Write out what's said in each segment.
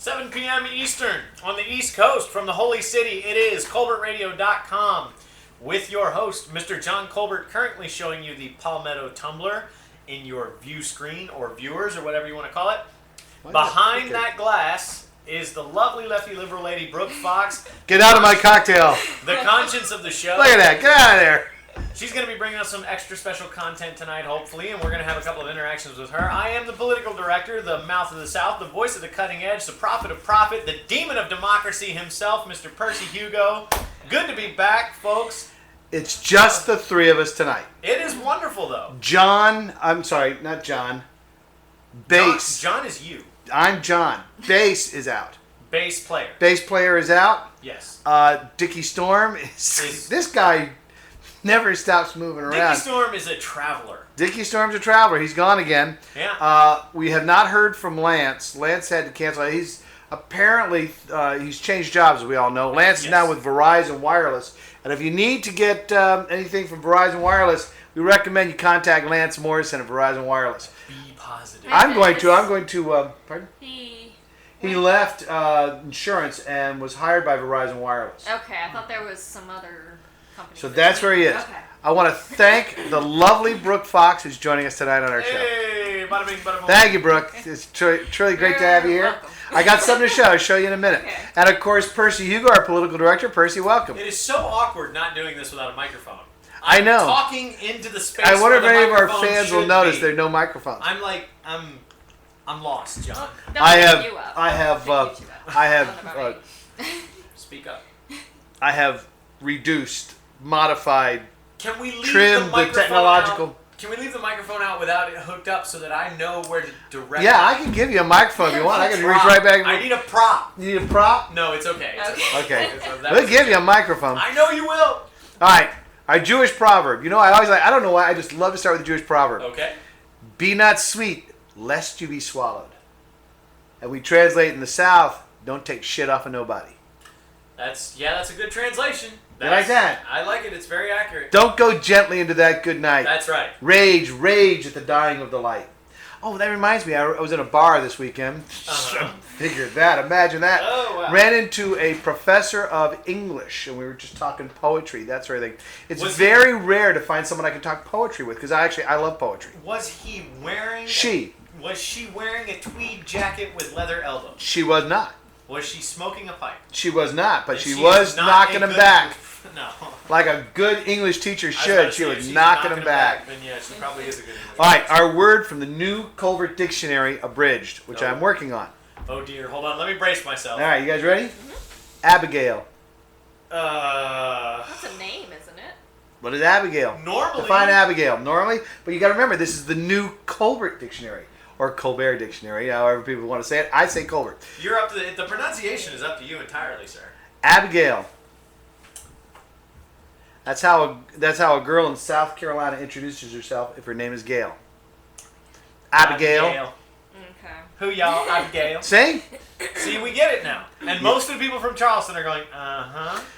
7 p.m. Eastern on the East Coast from the Holy City. It is Colbertradio.com with your host, Mr. John Colbert, currently showing you the Palmetto Tumbler in your view screen or viewers or whatever you want to call it. Behind that glass is the lovely lefty liberal lady, Brooke Fox. Get out of my cocktail. The conscience of the show. Look at that. Get out of there. She's going to be bringing us some extra special content tonight, hopefully, and we're going to have a couple of interactions with her. I am the political director, the mouth of the South, the voice of the cutting edge, the prophet of profit, the demon of democracy himself, Mr. Percy Hugo. Good to be back, folks. It's just the three of us tonight. It is wonderful, though. I'm sorry, not John. Bass. John is you. I'm John. Bass is out. Bass player. Bass player is out. Yes. Dickie Storm is this guy never stops moving around. Dickie Storm is a traveler. Dickie Storm's a traveler. He's gone again. Yeah. We have not heard from Lance. Lance had to cancel. He's apparently he's changed jobs, as we all know. Lance is now with Verizon Wireless. And if you need to get anything from Verizon Wireless, we recommend you contact Lance Morrison at Verizon Wireless. Be positive. I'm going to. Pardon? He left insurance and was hired by Verizon Wireless. Okay, I thought there was some other company. So that's where he is. Okay. I want to thank the lovely Brooke Fox who's joining us tonight on our show. Hey, bada bing, bada boom. Thank you, Brooke. It's truly great to have you here. Welcome. I got something to show. I'll show you in a minute. Okay. And of course, Percy Hugo, our political director. Percy, welcome. It is so awkward not doing this without a microphone. I know. Talking into the space. I wonder if where the any of our microphone fans will should notice be. there are no microphones. I'm lost, John. Well, don't I pick have, you up. I have, Don't pick you up. I Not have, about me. Speak up. I have reduced, modified, Can we leave trimmed the the microphone technological. out? Can we leave the microphone out without it hooked up so that I know where to direct Yeah, it? I can give you a microphone if you want. I can reach Prop. right back. I need a prop. You need a prop? No, it's okay. It's Okay. That We'll was give you a microphone. I know you will. All right. Our Jewish proverb. You know, I don't know why, I just love to start with the Jewish proverb. Okay. Be not sweet, lest you be swallowed. And we translate in the South, don't take shit off of nobody. That's a good translation. You like that? I like it. It's very accurate. Don't go gently into that good night. That's right. Rage at the dying of the light. Oh, that reminds me, I was in a bar this weekend. Figured that, imagine that. Oh, wow. Ran into a professor of English, and we were just talking poetry, that sort of thing. It's Was very rare to find someone I can talk poetry with, because I love poetry. Was he wearing? Was she wearing a tweed jacket with leather elbows? She was not. Was she smoking a pipe? She was not, but And she she was is not knocking a him good- back. No. Like a good English teacher I was about should. to She say, if was she's knocking him back. Then yeah, she probably is a good English All right, teacher. our word from the new Colbert Dictionary Abridged, which Oh. I'm working on. Oh dear, hold on. Let me brace myself. All right, you guys ready? Abigail. That's a name, isn't it? What is Abigail? Normally. Define Abigail. Normally, but you got to remember, this is the new Colbert Dictionary. Or Colbert Dictionary, however people want to say it. I say Colbert. You're up to the pronunciation is up to you entirely, sir. Abigail. That's how a girl in South Carolina introduces herself if her name is Gail. Abigail. Okay. Who y'all? Abigail. See? See, we get it now. And most of the people from Charleston are going,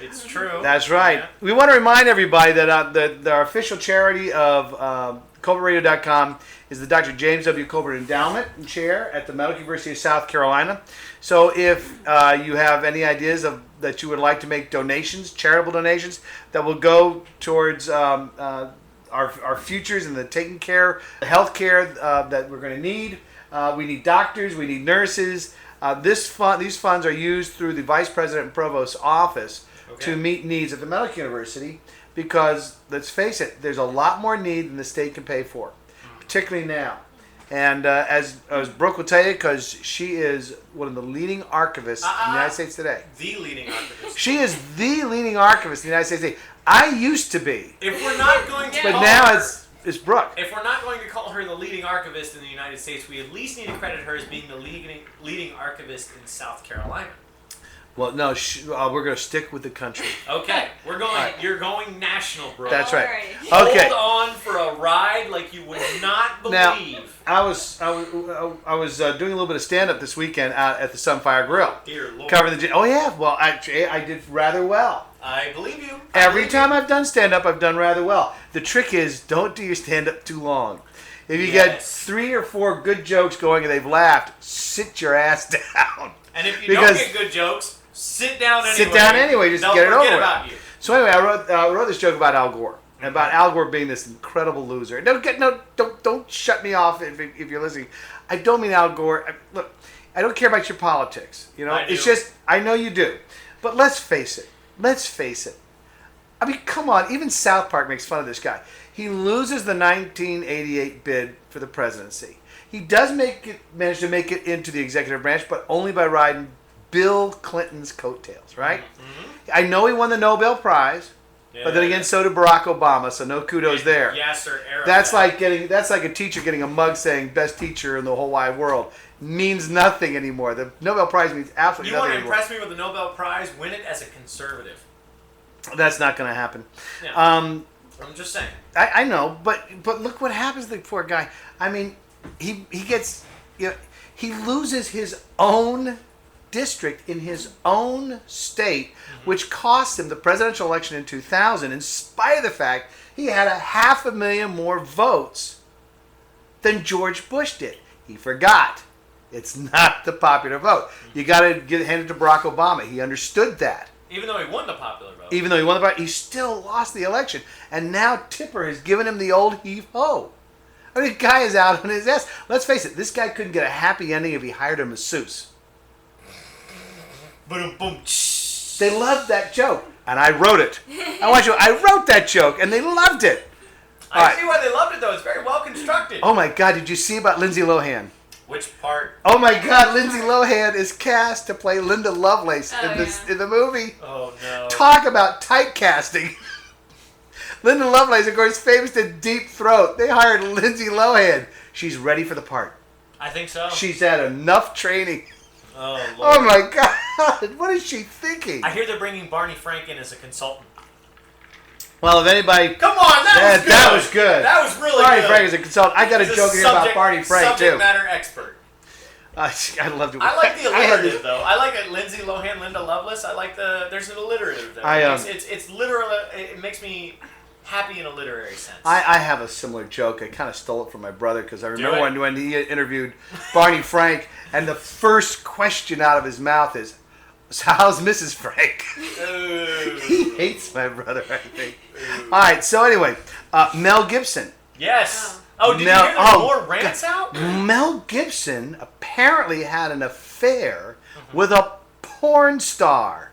it's true. That's right. Yeah. We want to remind everybody that our official charity of Colbertradio.com is the Dr. James W. Colbert Endowment Chair at the Medical University of South Carolina. So if you have any ideas that you would like to make donations, charitable donations, that will go towards our futures and the taking care, the health care that we're going to need. We need doctors, we need nurses. These funds are used through the Vice President and Provost's office to meet needs at the Medical University because, let's face it, there's a lot more need than the state can pay for, particularly now. And as Brooke will tell you, because she is one of the leading archivists in the United States today. The leading archivist. She is the leading archivist in the United States today. I used to be, If we're not going to but call now her, it's Brooke. if we're not going to call her the leading archivist in the United States, we at least need to credit her as being the leading archivist in South Carolina. Well, no, we're going to stick with the country. Okay, we're going. Right. You're going national, bro. That's right. Alrighty. Okay. Hold on for a ride like you would not Now, believe. I was doing a little bit of stand-up this weekend out at the Sunfire Grill. Dear Lord. Covering the... Oh, yeah. Well, actually, I did rather well. I believe you. Every time I've done stand-up, I've done rather well. The trick is, don't do your stand-up too long. If you get Yes. 3 or 4 good jokes going and they've laughed, sit your ass down. And if you Because- don't get good jokes, sit down anyway. Sit down anyway, just They'll get it over forget with. about you. So anyway, I wrote this joke about Al Gore. About Al Gore being this incredible loser. Don't shut me off if you're listening. I don't mean Al Gore. Look, I don't care about your politics. You know, I do. it's just I know you do. But let's face it. I mean, come on. Even South Park makes fun of this guy. He loses the 1988 bid for the presidency. He does manage to make it into the executive branch, but only by riding Bill Clinton's coattails. Right? Mm-hmm. I know he won the Nobel Prize. Yeah. But then again, so did Barack Obama, so no kudos there. Yasser Arafat. That's like a teacher getting a mug saying "best teacher in the whole wide world" means nothing anymore. The Nobel Prize means absolutely You want nothing to anymore. impress me with the Nobel Prize? Win it as a conservative. That's not going to happen. Yeah. Um, I'm just saying. I know, but look what happens to the poor guy. I mean, he gets he loses his own district in his own state, which cost him the presidential election in 2000, in spite of the fact he had 500,000 more votes than George Bush did. He forgot. It's not the popular vote. You got to hand it to Barack Obama. He understood that. Even though he won the popular vote. Even though he won the vote, he still lost the election. And now Tipper has given him the old heave-ho. I mean, the guy is out on his ass. Let's face it, this guy couldn't get a happy ending if he hired a masseuse. Boom, boom. They loved that joke, and I wrote it. I wrote that joke, and they loved it. All I right. see why they loved it, though. It's very well constructed. Oh my God, did you see about Lindsay Lohan? Which part? Oh my God, Lindsay Lohan is cast to play Linda Lovelace in the movie. Oh, no. Talk about typecasting. Linda Lovelace, of course, famous to Deep Throat. They hired Lindsay Lohan. She's ready for the part. I think so. She's had enough training. Oh, Lord. Oh my God, what is she thinking? I hear they're bringing Barney Frank in as a consultant. Well, if anybody... Come on, that was good. That was good. That was really Barney good. Frank is a consultant. I got a He's joke here about Barney Frank, subject too. matter expert. I loved it. I like the I had alliterative, though. I like it. Lindsay Lohan, Linda Lovelace. I like there's an alliterative there. It's literal. It makes me happy in a literary sense. I have a similar joke. I kind of stole it from my brother because I remember it. when he interviewed Barney Frank, and the first question out of his mouth is, "So how's Mrs. Frank?" He hates my brother, I think. All right, so anyway, Mel Gibson. Yes. Oh, did you Mel- hear there's oh, more rants out? Mel Gibson apparently had an affair with a porn star.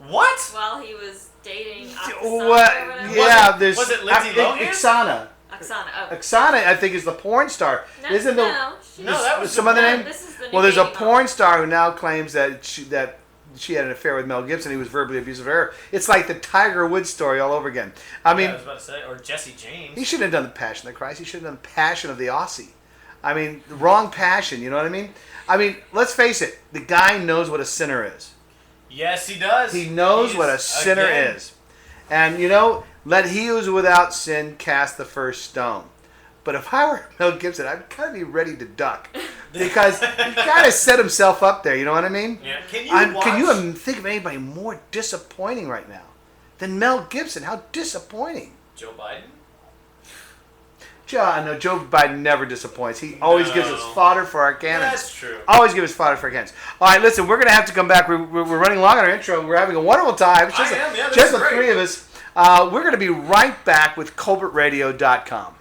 What? While he was dating Oksana What? or whatever. Yeah, Was there's it Lindsay Lohan? Oksana. Oksana. Oh. Oksana, I think, is the porn star. No, Isn't no, she's- No, that was some the other one- name? This is the new Well, there's a dating porn model. star who now claims that she had an affair with Mel Gibson. He was verbally abusive of her. It's like the Tiger Woods story all over again. I mean, I was about to say, or Jesse James. he shouldn't have done the Passion of the Christ. He should have done the Passion of the Aussie. I mean, the wrong passion. You know what I mean? I mean, let's face it. The guy knows what a sinner is. Yes, he does. He knows He's- what a sinner again, is. And, you know, let he who is without sin cast the first stone. But if I were Mel Gibson, I'd kind of be ready to duck. Because he kind of set himself up there, you know what I mean? Yeah. Can you watch? Think of anybody more disappointing right now than Mel Gibson? How disappointing. Joe Biden? No, Joe Biden never disappoints. He always gives us fodder for our cannons. That's true. Always give us fodder for our cannons. All right, listen, we're going to have to come back. We're running long on our intro. We're having a wonderful time. It's just, I am, yeah, this just is the great. three of us. We're going to be right back with Colbertradio.com.